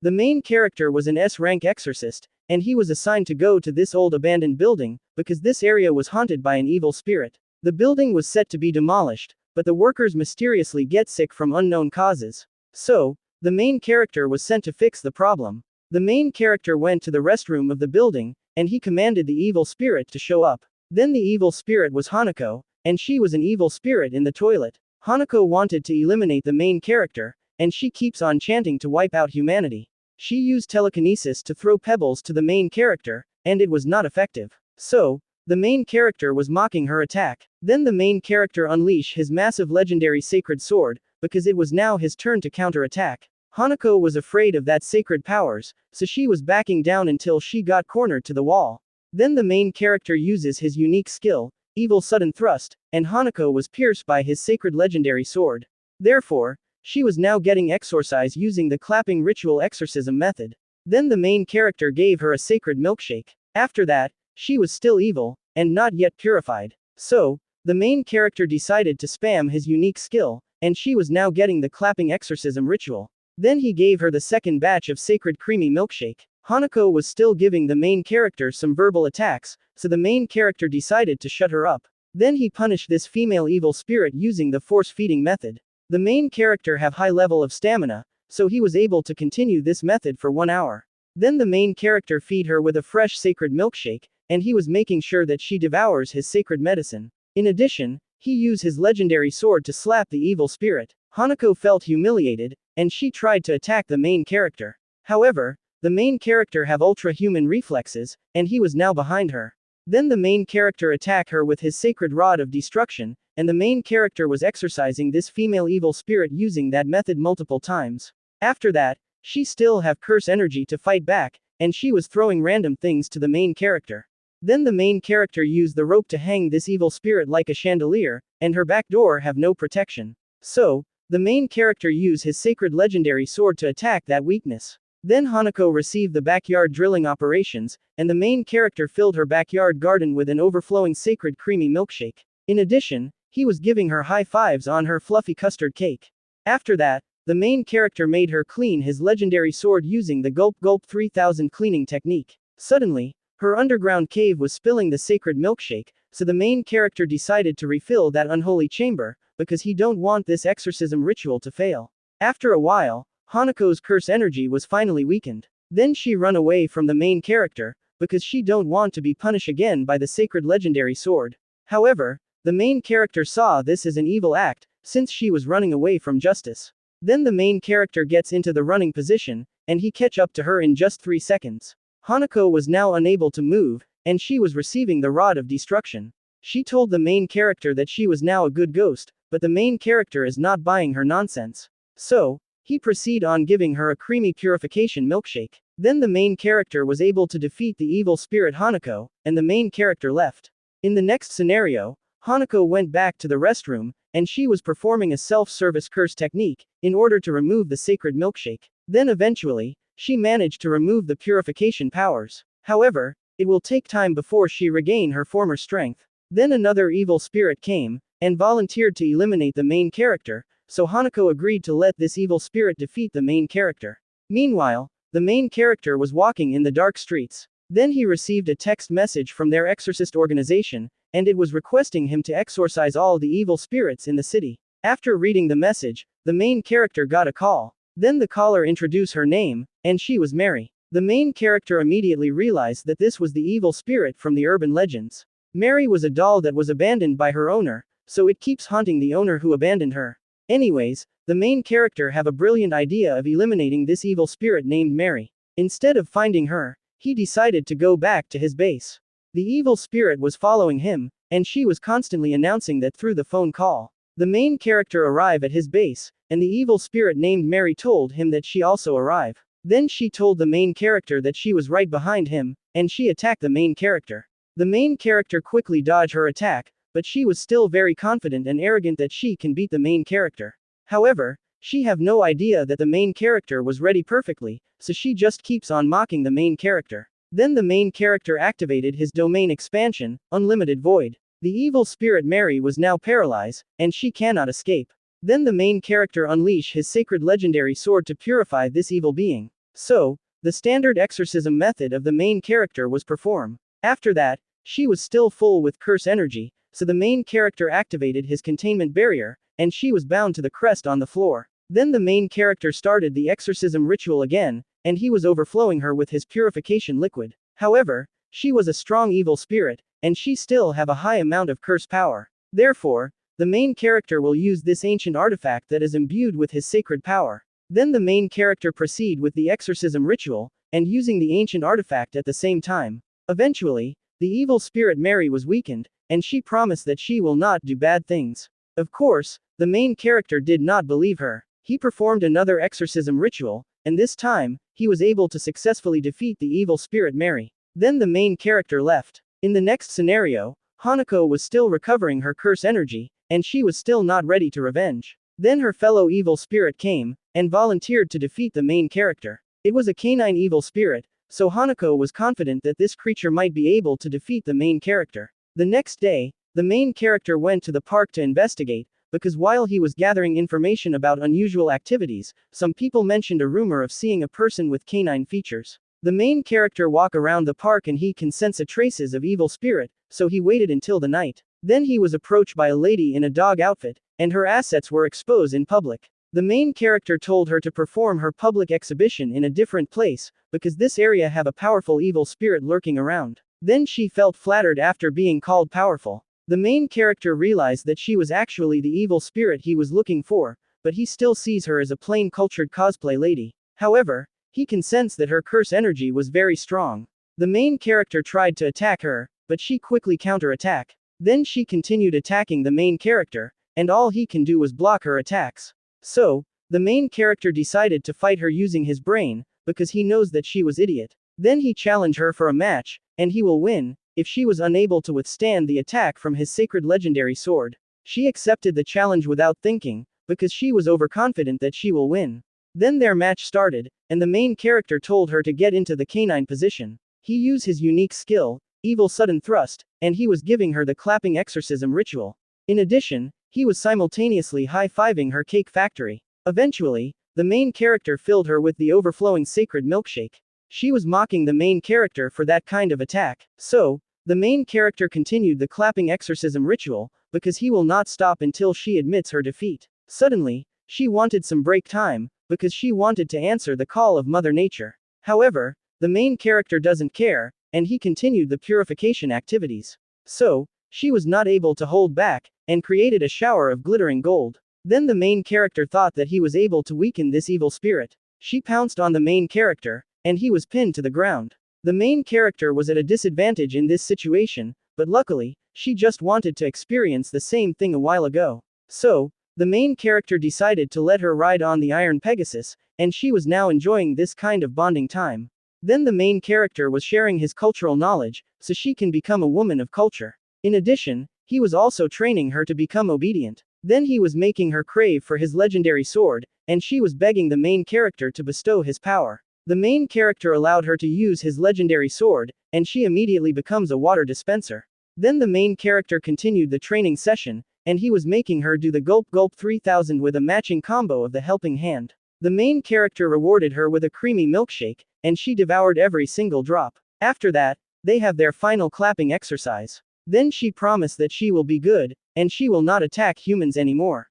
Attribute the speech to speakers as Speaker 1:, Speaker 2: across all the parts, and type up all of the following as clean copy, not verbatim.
Speaker 1: The main character was an S-rank exorcist, and he was assigned to go to this old abandoned building, because this area was haunted by an evil spirit. The building was set to be demolished, but the workers mysteriously get sick from unknown causes. So, the main character was sent to fix the problem. The main character went to the restroom of the building, and he commanded the evil spirit to show up. Then the evil spirit was Hanako, and she was an evil spirit in the toilet. Hanako wanted to eliminate the main character, and she keeps on chanting to wipe out humanity. She used telekinesis to throw pebbles to the main character, and it was not effective. So, the main character was mocking her attack. Then the main character unleashed his massive legendary sacred sword, because it was now his turn to counterattack. Hanako was afraid of that sacred powers, so she was backing down until she got cornered to the wall. Then the main character uses his unique skill, Evil Sudden Thrust, and Hanako was pierced by his sacred legendary sword. Therefore, she was now getting exorcised using the clapping ritual exorcism method. Then the main character gave her a sacred milkshake. After that, she was still evil, and not yet purified. So, the main character decided to spam his unique skill, and she was now getting the clapping exorcism ritual. Then he gave her the second batch of sacred creamy milkshake. Hanako was still giving the main character some verbal attacks, so the main character decided to shut her up. Then he punished this female evil spirit using the force-feeding method. The main character have high level of stamina, so he was able to continue this method for 1 hour. Then the main character feed her with a fresh sacred milkshake, and he was making sure that she devours his sacred medicine. In addition, he used his legendary sword to slap the evil spirit. Hanako felt humiliated, and she tried to attack the main character. However, the main character have ultra-human reflexes, and he was now behind her. Then the main character attacked her with his sacred rod of destruction, and the main character was exorcising this female evil spirit using that method multiple times. After that, she still have curse energy to fight back, and she was throwing random things to the main character. Then the main character used the rope to hang this evil spirit like a chandelier, and her back door have no protection. So, the main character used his sacred legendary sword to attack that weakness. Then Hanako received the backyard drilling operations, and the main character filled her backyard garden with an overflowing sacred creamy milkshake. In addition, he was giving her high fives on her fluffy custard cake. After that, the main character made her clean his legendary sword using the Gulp Gulp 3000 cleaning technique. Suddenly, her underground cave was spilling the sacred milkshake, so the main character decided to refill that unholy chamber, because he don't want this exorcism ritual to fail. After a while, Hanako's curse energy was finally weakened. Then she run away from the main character, because she don't want to be punished again by the sacred legendary sword. However, the main character saw this as an evil act, since she was running away from justice. Then the main character gets into the running position, and he catch up to her in just 3 seconds. Hanako was now unable to move, and she was receiving the rod of destruction. She told the main character that she was now a good ghost, but the main character is not buying her nonsense. So, he proceed on giving her a creamy purification milkshake. Then the main character was able to defeat the evil spirit Hanako, and the main character left. In the next scenario, Hanako went back to the restroom, and she was performing a self-service curse technique, in order to remove the sacred milkshake. Then eventually, she managed to remove the purification powers. However, it will take time before she regain her former strength. Then another evil spirit came, and volunteered to eliminate the main character, so Hanako agreed to let this evil spirit defeat the main character. Meanwhile, the main character was walking in the dark streets. Then he received a text message from their exorcist organization, and it was requesting him to exorcise all the evil spirits in the city. After reading the message, the main character got a call. Then the caller introduced her name, and she was Mary. The main character immediately realized that this was the evil spirit from the urban legends. Mary was a doll that was abandoned by her owner, so it keeps haunting the owner who abandoned her. Anyways, the main character have a brilliant idea of eliminating this evil spirit named Mary. Instead of finding her, he decided to go back to his base. The evil spirit was following him, and she was constantly announcing that through the phone call. The main character arrived at his base, and the evil spirit named Mary told him that she also arrived. Then she told the main character that she was right behind him, and she attacked the main character. The main character quickly dodged her attack, but she was still very confident and arrogant that she can beat the main character. However, she have no idea that the main character was ready perfectly, so she just keeps on mocking the main character. Then the main character activated his domain expansion, Unlimited Void. The evil spirit Mary was now paralyzed, and she cannot escape. Then the main character unleashed his sacred legendary sword to purify this evil being. So, the standard exorcism method of the main character was performed. After that, she was still full with curse energy, so the main character activated his containment barrier, and she was bound to the crest on the floor. Then the main character started the exorcism ritual again, and he was overflowing her with his purification liquid. However, she was a strong evil spirit, and she still have a high amount of curse power. Therefore, the main character will use this ancient artifact that is imbued with his sacred power. Then the main character proceed with the exorcism ritual, and using the ancient artifact at the same time. Eventually, the evil spirit Mary was weakened, and she promised that she will not do bad things. Of course, the main character did not believe her. He performed another exorcism ritual, and this time, he was able to successfully defeat the evil spirit Mary. Then the main character left. In the next scenario, Hanako was still recovering her curse energy, and she was still not ready to revenge. Then her fellow evil spirit came, and volunteered to defeat the main character. It was a canine evil spirit, so Hanako was confident that this creature might be able to defeat the main character. The next day, the main character went to the park to investigate, because while he was gathering information about unusual activities, some people mentioned a rumor of seeing a person with canine features. The main character walked around the park and he can sense traces of evil spirit, so he waited until the night. Then he was approached by a lady in a dog outfit, and her assets were exposed in public. The main character told her to perform her public exhibition in a different place, because this area have a powerful evil spirit lurking around. Then she felt flattered after being called powerful. The main character realized that she was actually the evil spirit he was looking for, but he still sees her as a plain cultured cosplay lady. However, he can sense that her curse energy was very strong. The main character tried to attack her, but she quickly counterattacked. Then she continued attacking the main character, and all he can do was block her attacks. So, the main character decided to fight her using his brain, because he knows that she was idiot. Then he challenged her for a match, and he will win, if she was unable to withstand the attack from his sacred legendary sword. She accepted the challenge without thinking, because she was overconfident that she will win. Then their match started, and the main character told her to get into the canine position. He used his unique skill, Evil Sudden Thrust, and he was giving her the clapping exorcism ritual. In addition, he was simultaneously high-fiving her cake factory. Eventually, the main character filled her with the overflowing sacred milkshake. She was mocking the main character for that kind of attack. So, the main character continued the clapping exorcism ritual, because he will not stop until she admits her defeat. Suddenly, she wanted some break time, because she wanted to answer the call of Mother Nature. However, the main character doesn't care, and he continued the purification activities. So, she was not able to hold back, and created a shower of glittering gold. Then the main character thought that he was able to weaken this evil spirit. She pounced on the main character, and he was pinned to the ground. The main character was at a disadvantage in this situation, but luckily, she just wanted to experience the same thing a while ago. So, the main character decided to let her ride on the Iron Pegasus, and she was now enjoying this kind of bonding time. Then the main character was sharing his cultural knowledge, so she can become a woman of culture. In addition, he was also training her to become obedient. Then he was making her crave for his legendary sword, and she was begging the main character to bestow his power. The main character allowed her to use his legendary sword, and she immediately becomes a water dispenser. Then the main character continued the training session, and he was making her do the Gulp Gulp 3000 with a matching combo of the helping hand. The main character rewarded her with a creamy milkshake, and she devoured every single drop. After that, they have their final clapping exercise. Then she promised that she will be good, and she will not attack humans anymore.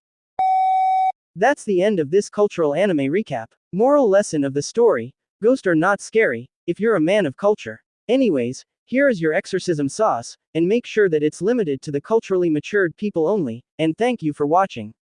Speaker 1: That's the end of this cultural anime recap. Moral lesson of the story: ghosts are not scary, if you're a man of culture. Anyways, here is your exorcism sauce, and make sure that it's limited to the culturally matured people only, and thank you for watching.